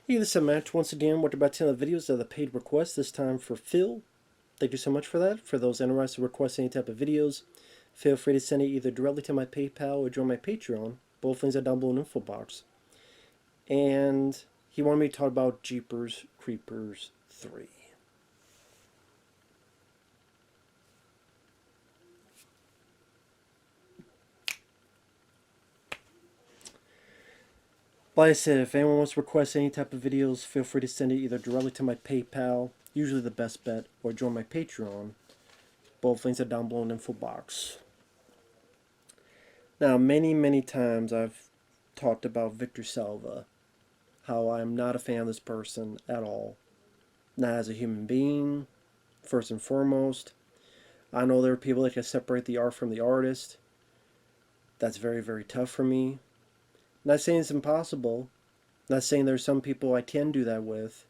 Hey, this is Matt once again. What about 10 of the videos of the paid requests, this time for Phil. Thank you so much for that. For those interested in requesting any type of videos, feel free to send it either directly to my PayPal or join my Patreon. Both links are down below in the info box. And he wanted me to talk about Jeepers Creepers 3. Like I said, if anyone wants to request any type of videos, feel free to send it either directly to my PayPal, usually the best bet, or join my Patreon. Both links are down below in the info box. Now, many times I've talked about Victor Salva, how I'm not a fan of this person at all. Not as a human being, first and foremost. I know there are people that can separate the art from the artist. That's very tough for me. Not saying it's impossible. Not saying there's some people I can do that with.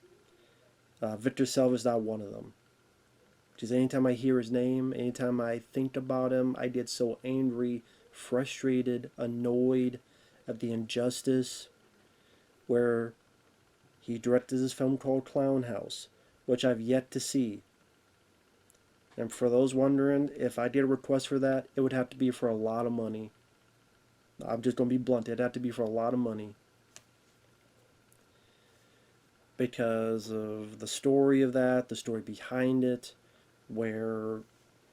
Victor Salva is not one of them. Because anytime I hear his name, anytime I think about him, I get so angry, frustrated, annoyed at the injustice. Where he directed this film called Clown House, which I've yet to see. And for those wondering, if I did a request for that, it would have to be for a lot of money. I'm just going to be blunt. It'd have to be for a lot of money. Because of the story of that, the story behind it, where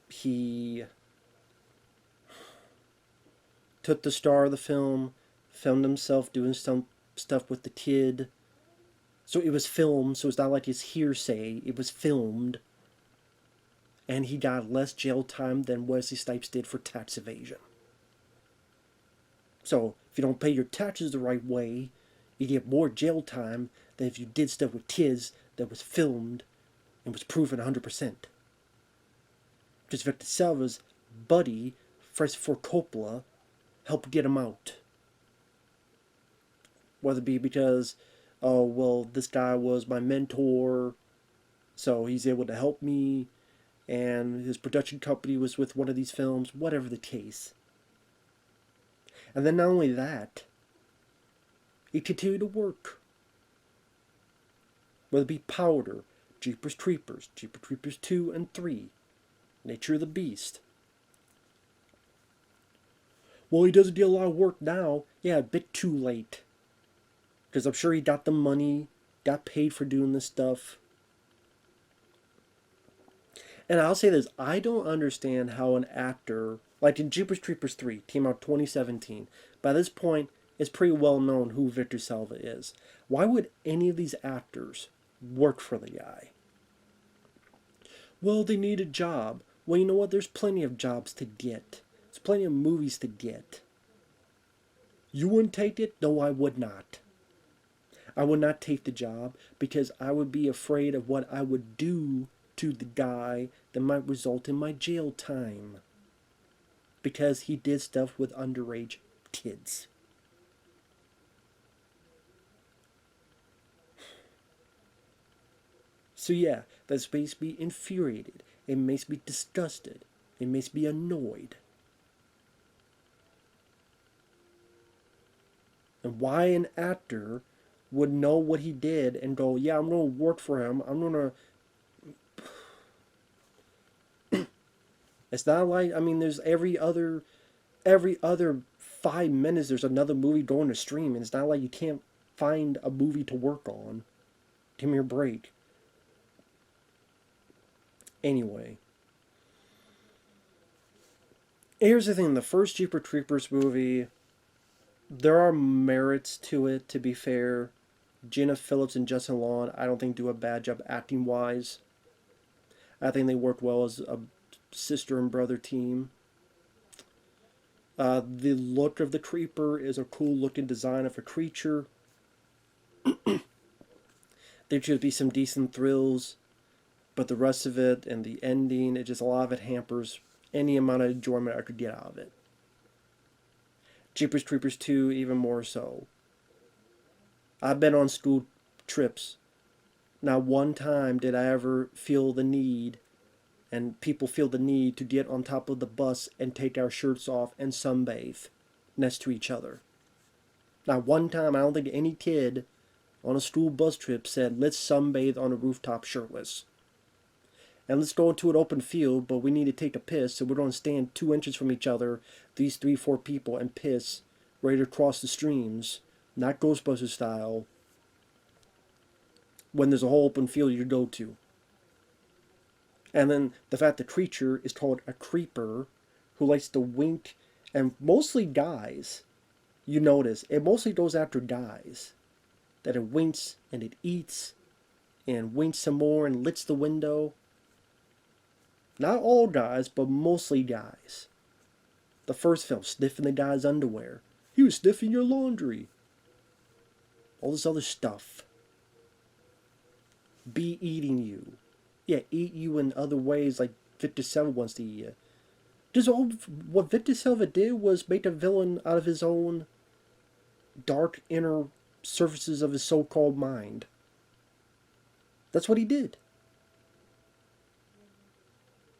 he took the star of the film, filmed himself doing some stuff with the kid. So it was filmed, so it's not like it's hearsay. It was filmed. And he got less jail time than Wesley Snipes did for tax evasion. So if you don't pay your taxes the right way, you get more jail time than if you did stuff with kids that was filmed and was proven 100%. Just Victor Salva's buddy, Francis Ford Coppola, helped get him out. Whether it be because, oh, well, this guy was my mentor, so he's able to help me, and his production company was with one of these films, whatever the case. And then not only that, he continued to work. Whether it be Powder, Jeepers Creepers, Jeepers Creepers 2 and 3, Nature of the Beast. Well, he doesn't do a lot of work now. Yeah, a bit too late. Because I'm sure he got the money, got paid for doing this stuff. And I'll say this, I don't understand how an actor, like in Jeepers Creepers 3, came out 2017. By this point, it's pretty well known who Victor Salva is. Why would any of these actors work for the guy? Well, they need a job. Well, you know what? There's plenty of jobs to get. There's plenty of movies to get. You wouldn't take it? No, I would not. I would not take the job because I would be afraid of what I would do to the guy that might result in my jail time. Because he did stuff with underage kids. So yeah, that makes me infuriated. It makes me disgusted. It makes me annoyed. And why an actor would know what he did and go, yeah, I'm going to work for him. I'm going to... It's not like, I mean, there's every other 5 minutes there's another movie going to stream. And it's not like you can't find a movie to work on. Give me a break. Anyway. Here's the thing. The first Jeepers Creepers movie, there are merits to it, to be fair. Gina Philips and Justin Long, I don't think do a bad job acting-wise. I think they work well as a sister and brother team. The look of the creeper is a cool looking design of a creature. There should be some decent thrills, but the rest of it and the ending, it just a lot of it hampers any amount of enjoyment I could get out of it. Jeepers Creepers 2 even more so. I've been on school trips. Not one time did I ever feel the need, and people feel the need to get on top of the bus and take our shirts off and sunbathe next to each other. Not one time, I don't think any kid on a school bus trip said, let's sunbathe on a rooftop shirtless. And let's go into an open field, but we need to take a piss, so we're going to stand 2 inches from each other, these 3, 4 people, and piss right across the streams, not Ghostbusters style, when there's a whole open field you go to. And then the fact the creature is called a creeper, who likes to wink, and mostly guys, you notice, it mostly goes after guys. That it winks, and it eats, and winks some more, and licks the window. Not all guys, but mostly guys. The first film, sniffing the guy's underwear. He was sniffing your laundry. All this other stuff. Be eating you. Yeah, eat you in other ways like Victor Salva wants to eat you. Just all what Victor Salva did was make a villain out of his own dark inner surfaces of his so-called mind. That's what he did.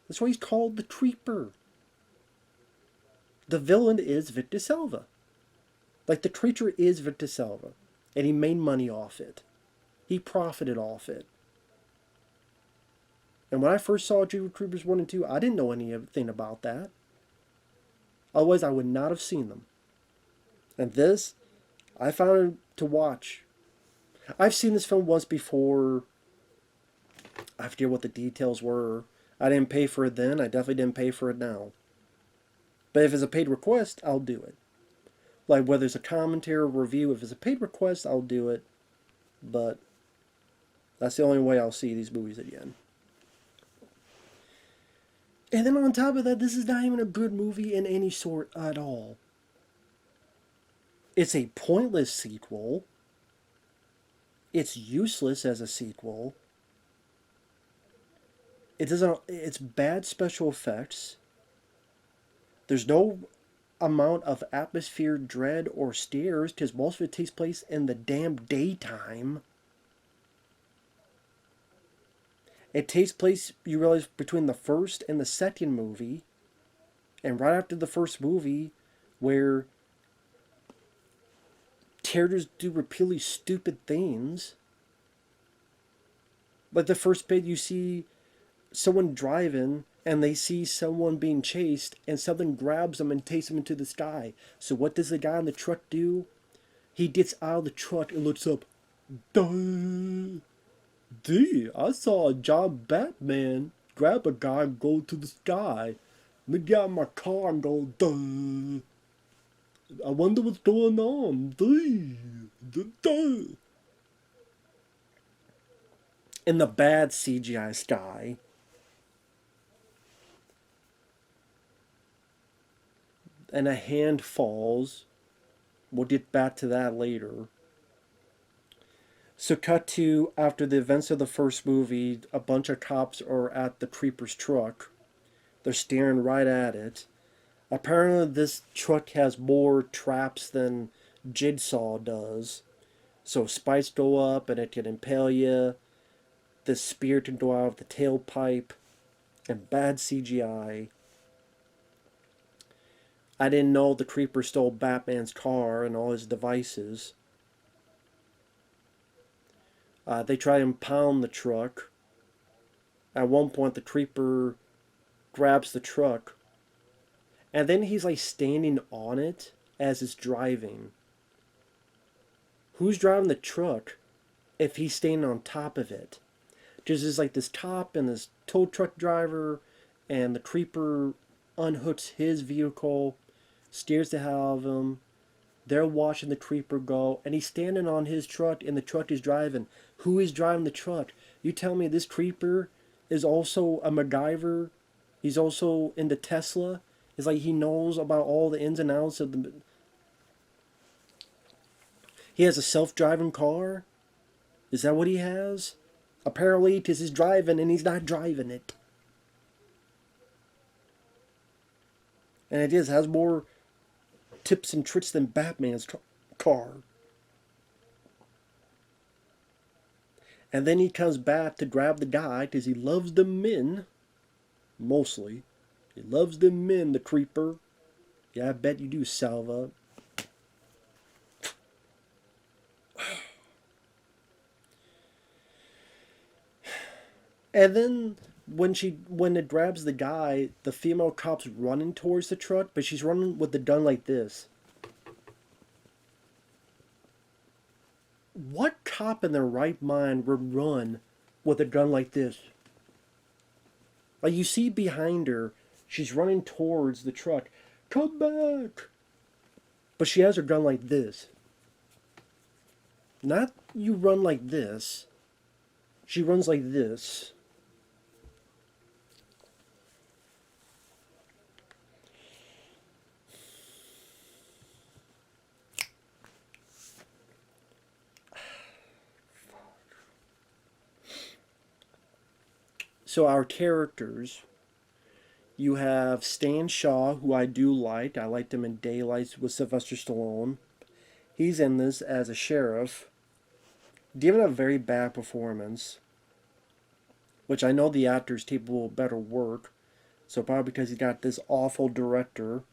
That's why he's called the Creeper. The villain is Victor Salva. Like, the creature is Victor Salva. And he made money off it. He profited off it. And when I first saw Jeepers Creepers 1 and 2, I didn't know anything about that. Otherwise, I would not have seen them. And this, I found to watch. I've seen this film once before. I forget what the details were. I didn't pay for it then. I definitely didn't pay for it now. But if it's a paid request, I'll do it. Like, whether it's a commentary or review, if it's a paid request, I'll do it. But that's the only way I'll see these movies again. And then on top of that, this is not even a good movie in any sort at all. It's a pointless sequel. It's useless as a sequel. It's bad special effects. There's no amount of atmosphere, dread, or scares, because most of it takes place in the damn daytime. It takes place, you realize, between the first and the second movie. And right after the first movie, where characters do repeatedly stupid things. Like the first bit, you see someone driving, and they see someone being chased, and something grabs them and takes them into the sky. So what does the guy in the truck do? He gets out of the truck and looks up. Duh! Gee, I saw a giant Batman grab a guy and go to the sky. Let me get out of my car and go, duh! I wonder what's going on. Duh! In the bad CGI sky. And a hand falls. We'll get back to that later. So cut to, after the events of the first movie, a bunch of cops are at the Creeper's truck. They're staring right at it. Apparently this truck has more traps than Jigsaw does. So spikes go up and it can impale you. The spear can go out of the tailpipe. And bad CGI. I didn't know the Creeper stole Batman's car and all his devices. They try to impound the truck. At one point, the Creeper grabs the truck. And then he's like standing on it as it's driving. Who's driving the truck if he's standing on top of it? Just as like this cop and this tow truck driver, and the Creeper unhooks his vehicle, steers the hell out of him. They're watching the Creeper go, and he's standing on his truck, and the truck is driving. Who is driving the truck? You tell me this Creeper is also a MacGyver? He's also into Tesla? It's like he knows about all the ins and outs of the... He has a self-driving car? Is that what he has? Apparently, because he's driving, and he's not driving it. And it has more tips and tricks than Batman's car. And then he comes back to grab the guy because he loves the men. Mostly. He loves the men, the Creeper. Yeah, I bet you do, Salva. And then when it grabs the guy, the female cop's running towards the truck, but she's running with the gun like this. What cop in their right mind would run with a gun like this? Like you see behind her, she's running towards the truck. Come back! But she has her gun like this. Not you run like this. She runs like this. So our characters, you have Stan Shaw, who I do like. I liked him in Daylight with Sylvester Stallone. He's in this as a sheriff, giving a very bad performance, which I know the actor's capable of better work. So probably because he got this awful director,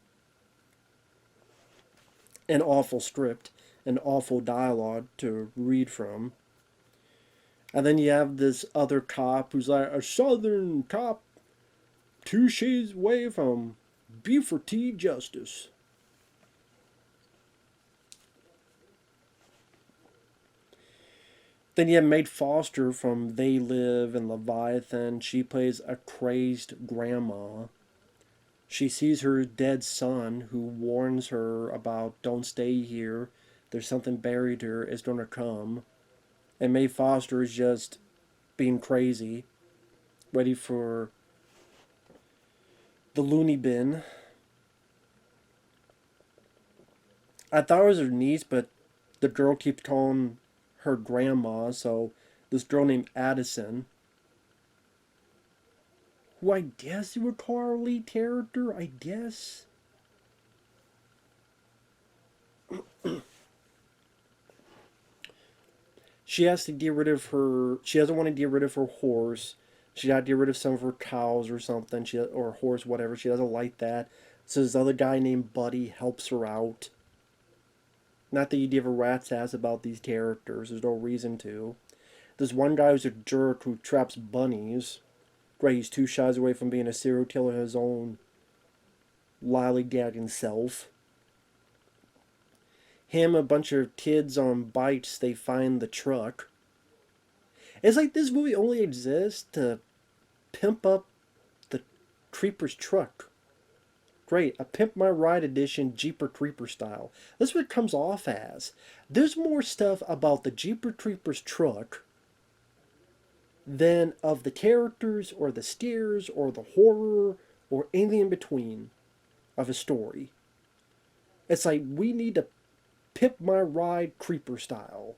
an awful script, an awful dialogue to read from. And then you have this other cop who's like a southern cop, 2 shades away from Buford T. Justice. Then you have Maid Foster from They Live and Leviathan. She plays a crazed grandma. She sees her dead son, who warns her about don't stay here. There's something buried here. It's gonna come. And Maid Foster is just being crazy, ready for the loony bin. I thought it was her niece, but the girl keeps calling her grandma, so this girl named Addison, who I guess you would call our lead character, I guess. She has to get rid of her. She doesn't want to get rid of her horse. She got to get rid of some of her cows or something. Or horse, whatever. She doesn't like that. So this other guy named Buddy helps her out. Not that you give a rat's ass about these characters. There's no reason to. There's one guy who's a jerk who traps bunnies. Great, he's 2 shots away from being a serial killer his own lollygagging self. Him, a bunch of kids on bikes, they find the truck. It's like this movie only exists to pimp up the Creeper's truck. Great, a Pimp My Ride edition Jeeper Creeper style. That's what it comes off as. There's more stuff about the Jeeper Creeper's truck than of the characters or the scares or the horror or anything in between of a story. It's like we need to Pimp My Ride Creeper style.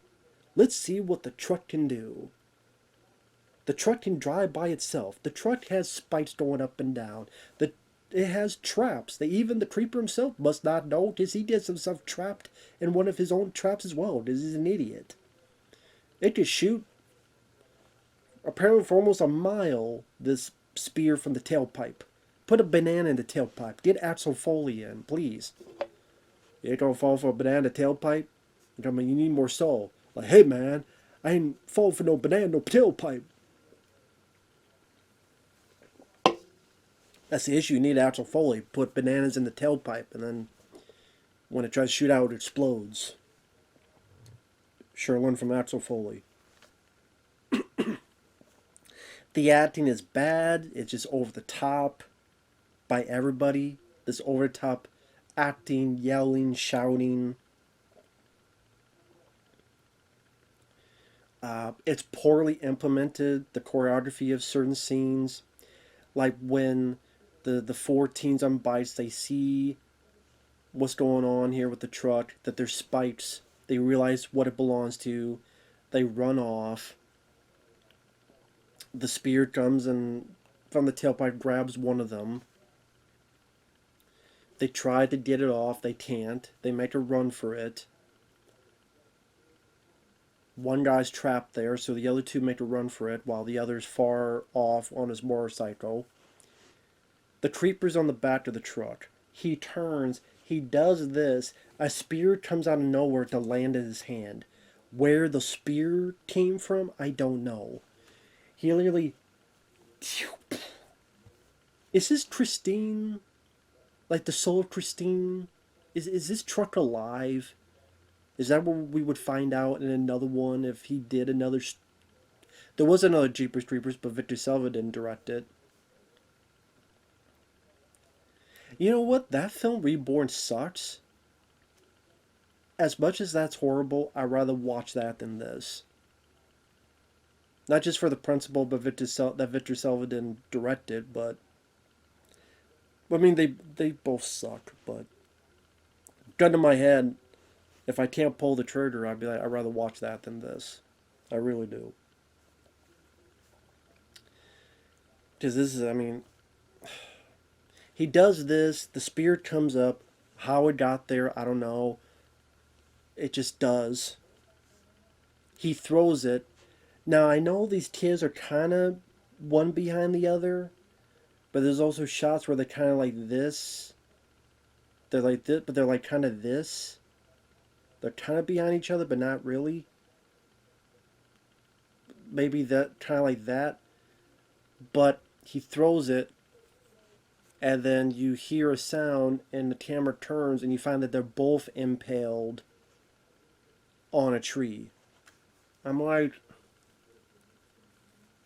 Let's see what the truck can do. The truck can drive by itself. The truck has spikes going up and down. It has traps. Even the creeper himself must not know because he gets himself trapped in one of his own traps as well because he's an idiot. It can shoot, apparently for almost a mile, this spear from the tailpipe. Put a banana in the tailpipe. Get Axel Foley in, please. You ain't gonna fall for a banana tailpipe? You need more soul. Like, hey man, I ain't fall for no banana, no tailpipe. That's the issue. You need Axel Foley. Put bananas in the tailpipe, and then when it tries to shoot out, it explodes. Sure, learn from Axel Foley. The acting is bad. It's just over the top by everybody. This over the top acting, yelling, shouting. It's poorly implemented. The choreography of certain scenes, like when the 4 teens on bikes, they see what's going on here with the truck, that there's spikes. They realize what it belongs to. They run off. The spear comes and from the tailpipe grabs one of them. They try to get it off. They can't. They make a run for it. One guy's trapped there, so the other 2 make a run for it while the other's far off on his motorcycle. The creeper's on the back of the truck. He turns. He does this. A spear comes out of nowhere to land in his hand. Where the spear came from, I don't know. He literally Is this Christine? Like the soul of Christine? Is this truck alive? Is that what we would find out in another one if he did another... There was another Jeepers Creepers, but Victor Salva didn't direct it. You know what? That film, Reborn, sucks. As much as that's horrible, I'd rather watch that than this. Not just for the principle, but that Victor Salva didn't direct it, but... I mean, they both suck, but... Gun to my head, if I can't pull the trigger, I'd be like, I'd rather watch that than this. I really do. Because this is, I mean... He does this, the spirit comes up, how it got there, I don't know. It just does. He throws it. Now, I know these kids are kind of one behind the other, but there's also shots where they're kind of like this. They're like this, but they're like kind of this. They're kind of behind each other, but not really. Maybe that, kind of like that. But he throws it, and then you hear a sound, and the camera turns, and you find that they're both impaled on a tree. I'm like,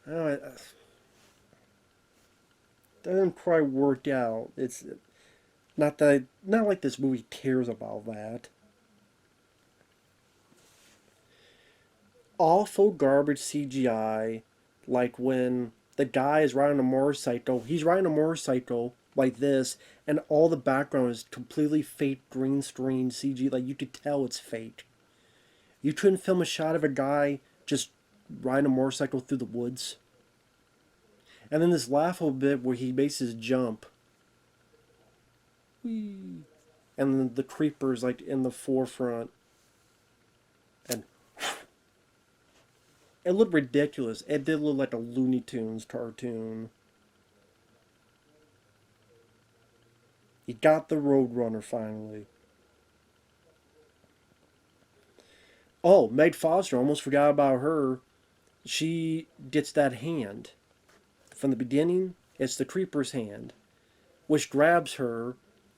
oh, it doesn't quite work out. It's not like this movie cares about that. Awful garbage CGI, like when the guy is riding a motorcycle. He's riding a motorcycle like this, and all the background is completely fake green screen CG. Like, you could tell it's fake. You couldn't film a shot of a guy just riding a motorcycle through the woods. And then this laughable bit where he makes his jump. Whee! And then the creeper's like in the forefront. And it looked ridiculous. It did look like a Looney Tunes cartoon. He got the Roadrunner finally. Oh, Meg Foster, almost forgot about her. She gets that hand. From the beginning, it's the creeper's hand, which grabs her,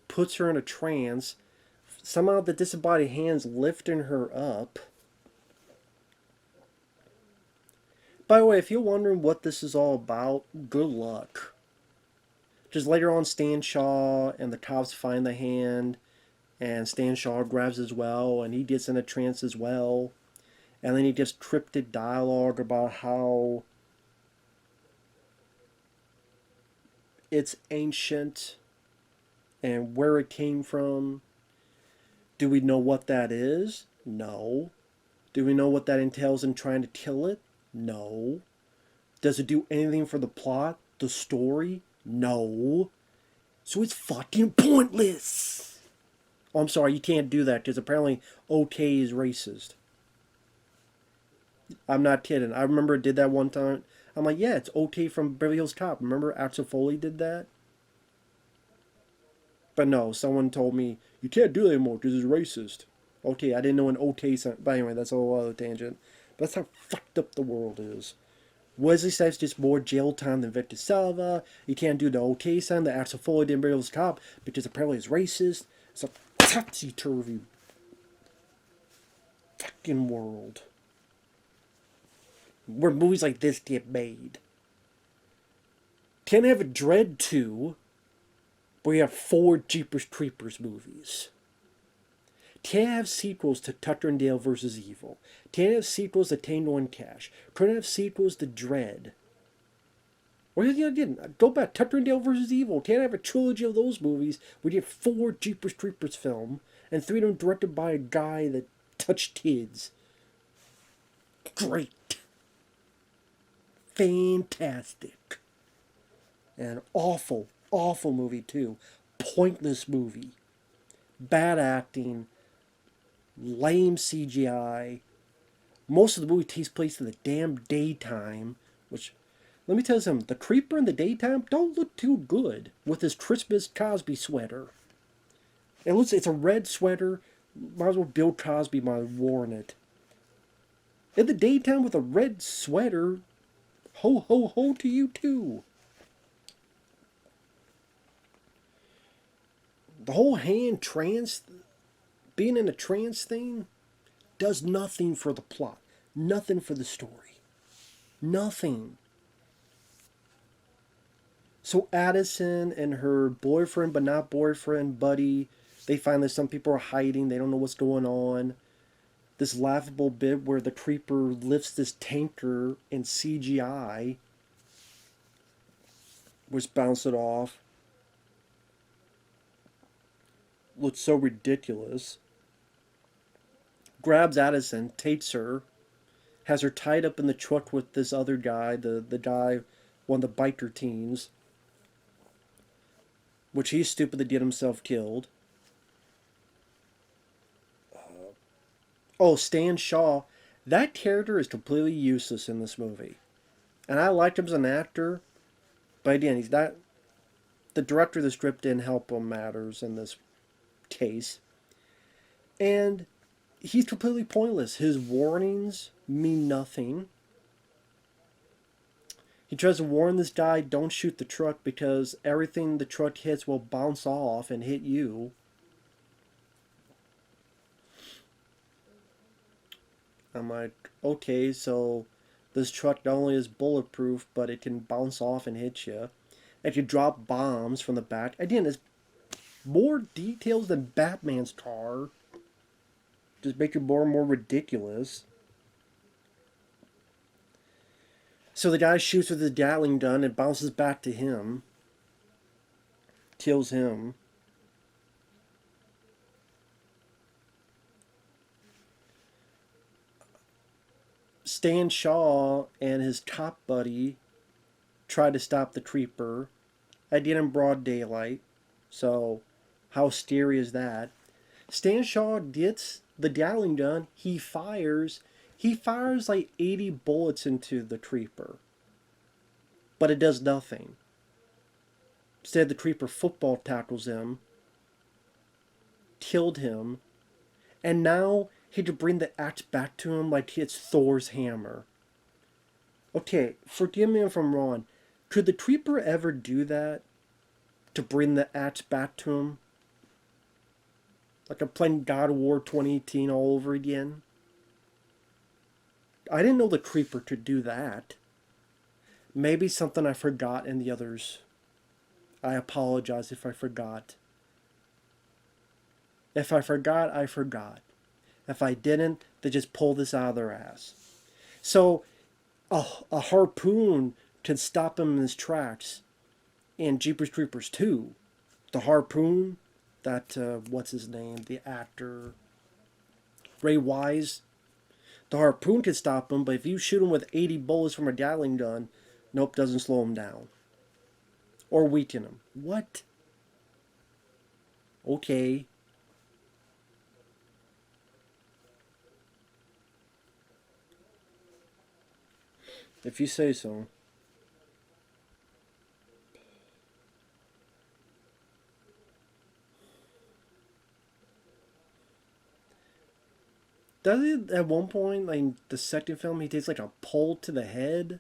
puts her in a trance. Somehow the disembodied hand's lifting her up. By the way, if you're wondering what this is all about, good luck. Just later on, Stan Shaw and the cops find the hand, and Stan Shaw grabs as well, and he gets in a trance as well. And then he gets cryptic dialogue about how it's ancient and where it came from. Do we know what that is? No. Do we know what that entails in trying to kill it? No. Does it do anything for the plot? The story? No. So it's fucking pointless. Oh, I'm sorry, you can't do that because apparently OK is racist. I'm not kidding. I remember it did that one time. I'm like, yeah, it's OK from Beverly Hills Cop. Remember Axel Foley did that? But no, someone told me, you can't do that anymore because it's racist. OK, I didn't know an OK sign. But anyway, that's a whole other tangent. But that's how fucked up the world is. Wesley Snipes just more jail time than Victor Salva. You can't do the OK sign that Axel Foley did in Beverly Hills Cop because apparently it's racist. It's a topsy-turvy fucking world where movies like this get made. Can't have a Dread 2 where you have 4 Jeepers Creepers movies. Can't have sequels to Tucker and Dale vs. Evil. Can't have sequels to Tango and Cash. Couldn't have sequels to Dread. Or again, go back, Tucker and Dale vs. Evil. Can't have a trilogy of those movies where you have 4 Jeepers Creepers film and 3 of them directed by a guy that touched kids. Great. Fantastic. And awful, awful movie too. Pointless movie. Bad acting. Lame CGI. Most of the movie takes place in the damn daytime, which, let me tell you something, the creeper in the daytime don't look too good with his Christmas Cosby sweater. It's a red sweater. Might as well Bill Cosby might have worn it. In the daytime with a red sweater, ho ho ho to you too. The whole hand trance, being in a trance thing, does nothing for the plot. Nothing for the story. Nothing. So Addison and her boyfriend, but not boyfriend, buddy, they find that some people are hiding. They don't know what's going on. This laughable bit where the creeper lifts this tanker in CGI, which bounced it off. Looks so ridiculous. Grabs Addison, takes her, has her tied up in the truck with this other guy, the guy, one of the biker teens, which he's stupid to get himself killed. Oh, Stan Shaw. That character is completely useless in this movie. And I liked him as an actor, but again, he's not... The director of the script didn't help him matters in this case. And he's completely pointless. His warnings mean nothing. He tries to warn this guy, don't shoot the truck because everything the truck hits will bounce off and hit you. I'm like, okay, so this truck not only is bulletproof, but it can bounce off and hit you. It can drop bombs from the back. Again, it's more details than Batman's car. Just make it more and more ridiculous. So the guy shoots with his Gatling gun and bounces back to him. Kills him. Stan Shaw and his cop buddy try to stop the creeper. I did in broad daylight. So how scary is that? Stan Shaw gets the Gatling gun. He fires like 80 bullets into the creeper. But it does nothing. Instead, the creeper football tackles him. Killed him. And now he could bring the axe back to him like it's Thor's hammer. Okay, forgive me if I'm wrong. Could the creeper ever do that? To bring the axe back to him? Like I'm playing God of War 2018 all over again? I didn't know the creeper could do that. Maybe something I forgot in the others. I apologize if I forgot. If I forgot, I forgot. If I didn't, they just pull this out of their ass. So, a harpoon can stop him in his tracks in Jeepers Creepers 2. The harpoon, that, what's his name? The actor, Ray Wise. The harpoon can stop him, but if you shoot him with 80 bullets from a Gatling gun, nope, doesn't slow him down. Or weaken him. What? Okay. If you say so. Does it at one point, like the second film, he takes like a pole to the head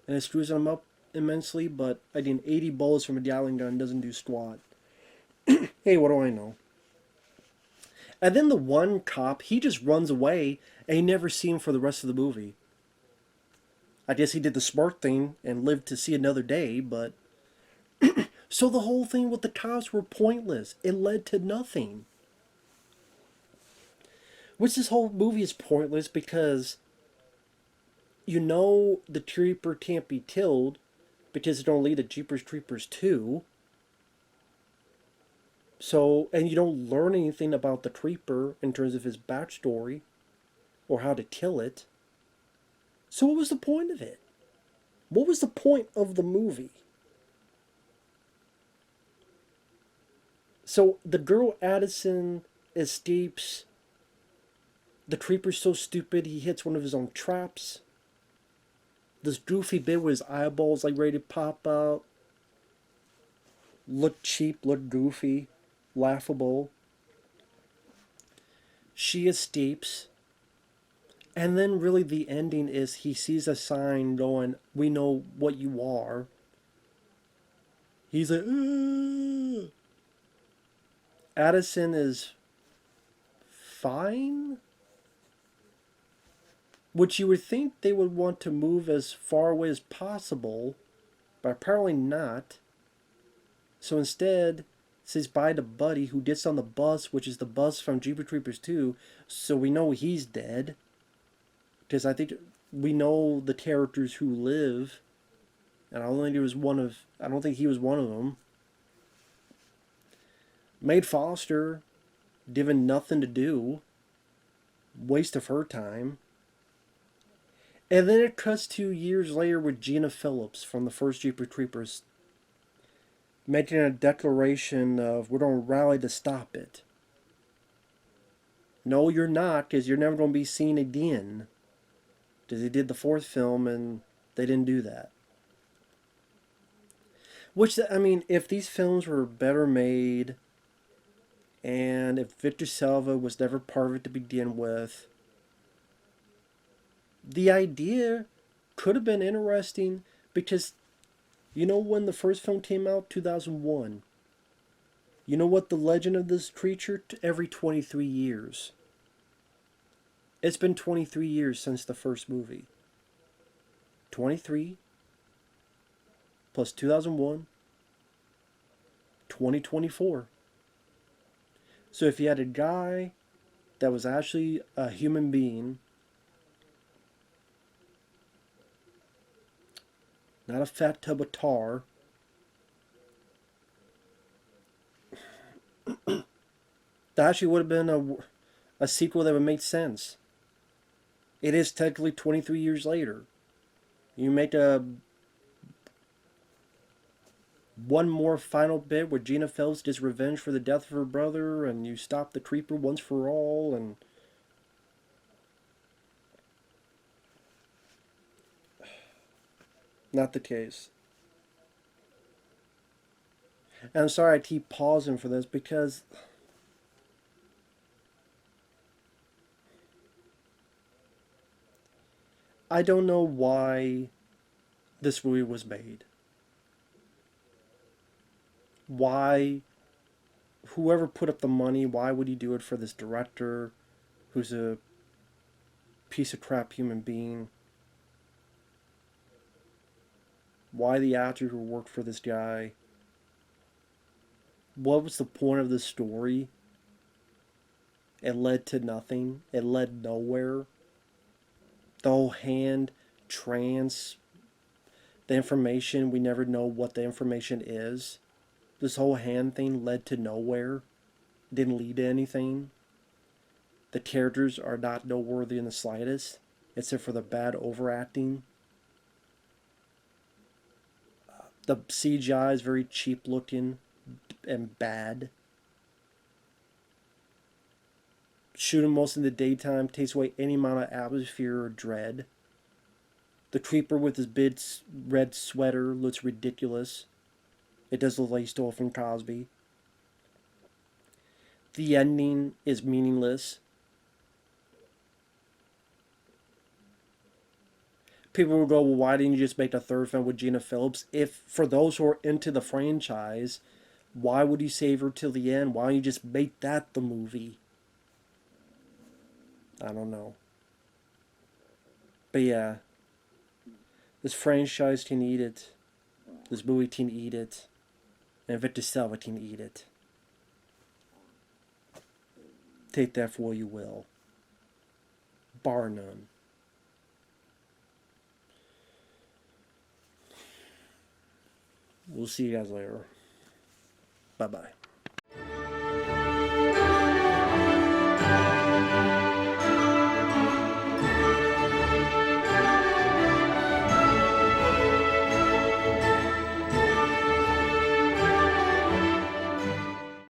and it screws him up immensely, but I think 80 bullets from a Gatling gun doesn't do squat. Hey, what do I know? And then the one cop, he just runs away and you never see him for the rest of the movie. I guess he did the smart thing and lived to see another day, but... So the whole thing with the cops were pointless. It led to nothing. Which this whole movie is pointless because you know the creeper can't be killed because it don't lead to Jeepers Creepers 2. So, and you don't learn anything about the creeper in terms of his backstory or how to kill it. So what was the point of it? What was the point of the movie? So the girl Addison escapes. The creeper's so stupid he hits one of his own traps. This goofy bit with his eyeballs like ready to pop out. Look cheap, look goofy, laughable. She escapes. And then really the ending is he sees a sign going, "We know what you are." He's like, "Ugh." Addison is fine, which you would think they would want to move as far away as possible, but apparently not. So instead, says bye to Buddy, who gets on the bus, which is the bus from Jeepers Creepers 2, so we know he's dead. Because I think we know the characters who live, and I don't think he was one of them. Maid Foster, given nothing to do, waste of her time. And then it cuts 2 years later with Gina Philips from the first Jeepers Creepers making a declaration of we're going to rally to stop it. No, you're not, because you're never going to be seen again. Because they did the fourth film and they didn't do that. Which, I mean, if these films were better made, and if Victor Salva was never part of it to begin with, the idea could have been interesting, because you know when the first film came out, 2001. You know what the legend of this creature? Every 23 years. It's been 23 years since the first movie. 23 plus 2001, 2024. So if you had a guy that was actually a human being, not a fat tub of tar, that actually would have been a sequel that would make sense. It is technically 23 years later. You make one more final bit where Gina Philips gets revenge for the death of her brother, and you stop the creeper once for all, and not the case. And I'm sorry I keep pausing for this, because I don't know why this movie was made. Why, whoever put up the money, why would he do it for this director who's a piece of crap human being? Why the actor who worked for this guy? What was the point of this story? It led to nothing. It led nowhere. The whole hand trance, the information, we never know what the information is. This whole hand thing led to nowhere. Didn't lead to anything. The characters are not noteworthy in the slightest, except for the bad overacting. The CGI is very cheap looking and bad. Shooting most in the daytime takes away any amount of atmosphere or dread. The creeper with his big red sweater looks ridiculous. It does look like he stole from Cosby. The ending is meaningless. People will go, well, why didn't you just make a third film with Gina Philips? If, for those who are into the franchise, why would you save her till the end? Why don't you just make that the movie? I don't know. But yeah, this franchise can eat it. This movie can eat it. And Victor Salva can eat it. Take that for what you will. Bar none. We'll see you guys later. Bye-bye.